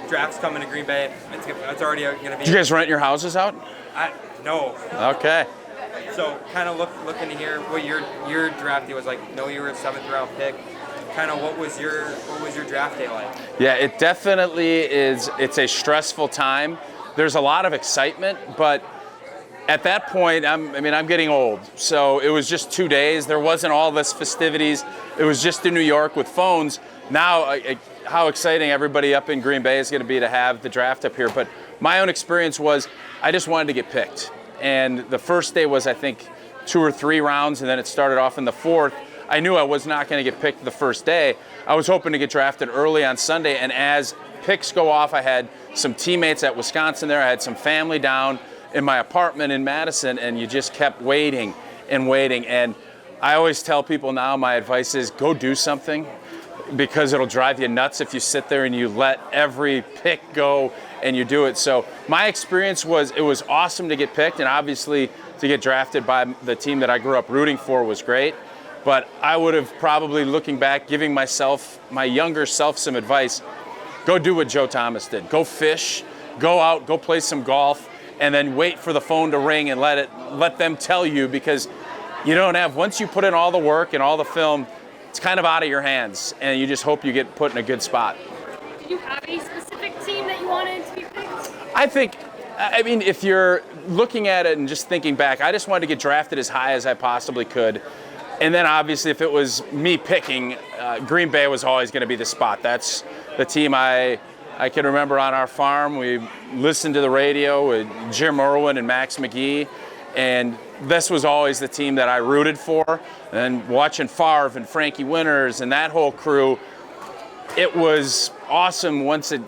draft's coming to Green Bay. It's already going to be. Did you guys rent your houses out? No. Okay. So kind of looking to hear what your draft day was like. No, you were a 7th round pick. Kind of what was your draft day like? Yeah, it definitely is. It's a stressful time. There's a lot of excitement, but at that point, I'm getting old. So it was just 2 days. There wasn't all this festivities. It was just in New York with phones. Now, how exciting everybody up in Green Bay is going to be to have the draft up here. But my own experience was I just wanted to get picked. And the first day was, I think, 2 or 3 rounds, and then it started off in the 4th. I knew I was not going to get picked the first day. I was hoping to get drafted early on Sunday, and as picks go off, I had some teammates at Wisconsin there. I had some family down in my apartment in Madison, and you just kept waiting and waiting. And I always tell people now, my advice is go do something, because it'll drive you nuts if you sit there and you let every pick go and you do it. So my experience was, it was awesome to get picked, and obviously to get drafted by the team that I grew up rooting for was great. But I would have probably, looking back, giving myself, my younger self, some advice. Go do what Joe Thomas did. Go fish, go out, go play some golf, and then wait for the phone to ring and let them tell you, because you don't have, once you put in all the work and all the film, it's kind of out of your hands, and you just hope you get put in a good spot. Did you have a specific team that you wanted to be picked? I mean, if you're looking at it and just thinking back, I just wanted to get drafted as high as I possibly could. And then obviously if it was me picking, Green Bay was always going to be the spot. That's the team I can remember on our farm. We listened to the radio with Jim Irwin and Max McGee, and this was always the team that I rooted for. And watching Favre and Frankie Winters and that whole crew, it was awesome. Once I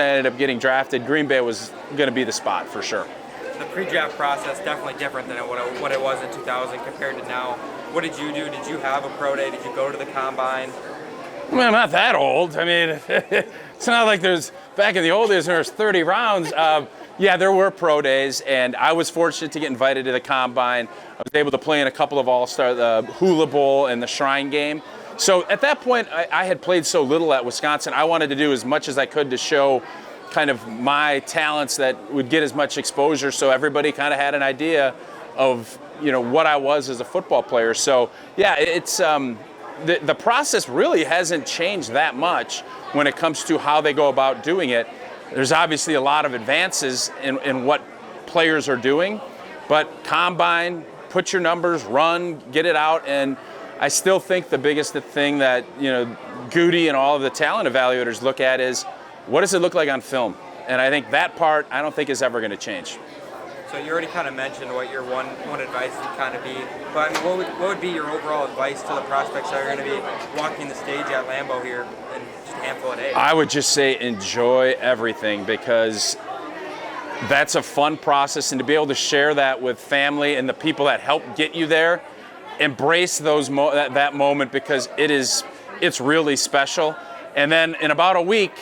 ended up getting drafted, Green Bay was going to be the spot for sure. The pre-draft process definitely different than what it was in 2000 compared to now. What did you do? Did you have a pro day? Did you go to the combine? Well, I'm not that old. I mean, it's not like back in the old days, there was 30 rounds. Yeah, there were pro days, and I was fortunate to get invited to the combine. I was able to play in a couple of All-Star, the Hula Bowl and the Shrine Game. So at that point, I had played so little at Wisconsin, I wanted to do as much as I could to show kind of my talents that would get as much exposure, so everybody kind of had an idea of, you know, what I was as a football player. So yeah, it's the process really hasn't changed that much when it comes to how they go about doing it. There's obviously a lot of advances in what players are doing, but combine, put your numbers, run, get it out. And I still think the biggest thing that, you know, Goody and all of the talent evaluators look at is, what does it look like on film? And I think that part, I don't think is ever going to change. So you already kind of mentioned what your one advice would kind of be, but I mean, what would be your overall advice to the prospects that are going to be walking the stage at Lambeau here in just a handful of days? I would just say enjoy everything, because that's a fun process, and to be able to share that with family and the people that help get you there, embrace that moment, because it's really special. And then in about a week,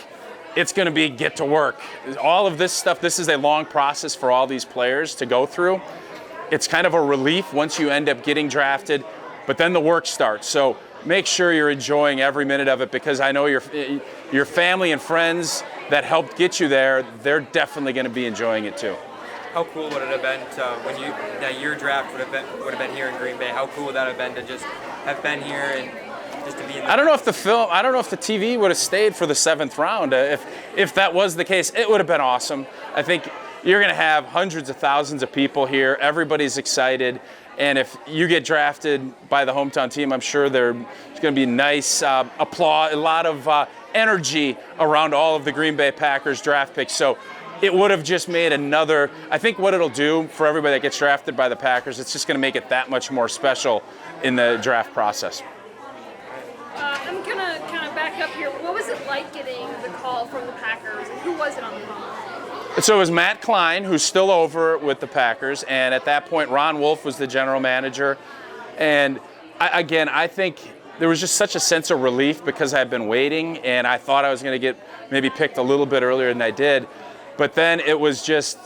it's going to be get to work. All of this stuff, this is a long process for all these players to go through. It's kind of a relief once you end up getting drafted, but then the work starts. So make sure you're enjoying every minute of it, because I know your family and friends that helped get you there, they're definitely going to be enjoying it too. How cool would it have been that your draft would have been here in Green Bay? How cool would that have been to just have been here and just to be in the... I don't know if the TV would have stayed for the 7th round. If that was the case, it would have been awesome. I think you're going to have hundreds of thousands of people here. Everybody's excited. And if you get drafted by the hometown team, I'm sure there's going to be nice applause, a lot of energy around all of the Green Bay Packers draft picks. So it would have just made another, I think what it'll do for everybody that gets drafted by the Packers, it's just going to make it that much more special in the draft process. I'm going to kind of back up here. What was it like getting the call from the Packers, and who was it on the phone? So it was Matt Klein, who's still over with the Packers, and at that point, Ron Wolf was the general manager. And I think there was just such a sense of relief, because I had been waiting, and I thought I was going to get maybe picked a little bit earlier than I did. But then it was just,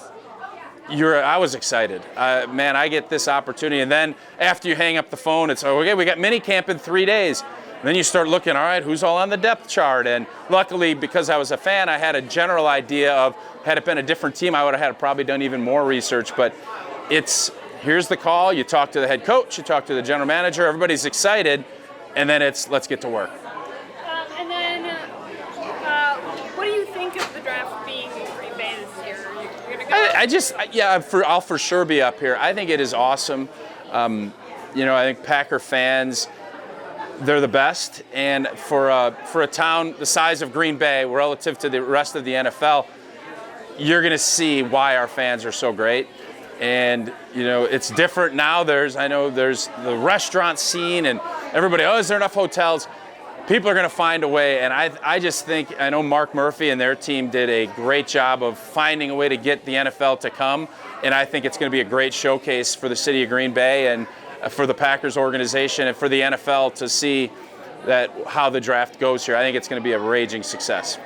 I was excited. Man, I get this opportunity. And then after you hang up the phone, it's, okay, we got minicamp in 3 days. Then you start looking, all right, who's all on the depth chart? And luckily, because I was a fan, I had a general idea of, had it been a different team, I would have had probably done even more research. But here's the call, you talk to the head coach, you talk to the general manager, everybody's excited, and then let's get to work. And then, what do you think of the draft being in Green Bay this year? You're gonna go? I'll for sure be up here. I think it is awesome. I think Packer fans, they're the best, and for a town the size of Green Bay, relative to the rest of the NFL, you're going to see why our fans are so great. And it's different now. There's the restaurant scene, and everybody, is there enough hotels? People are going to find a way, and I just think, I know Mark Murphy and their team did a great job of finding a way to get the NFL to come, and I think it's going to be a great showcase for the city of Green Bay and for the Packers organization and for the NFL to see how the draft goes here. I think it's going to be a raging success.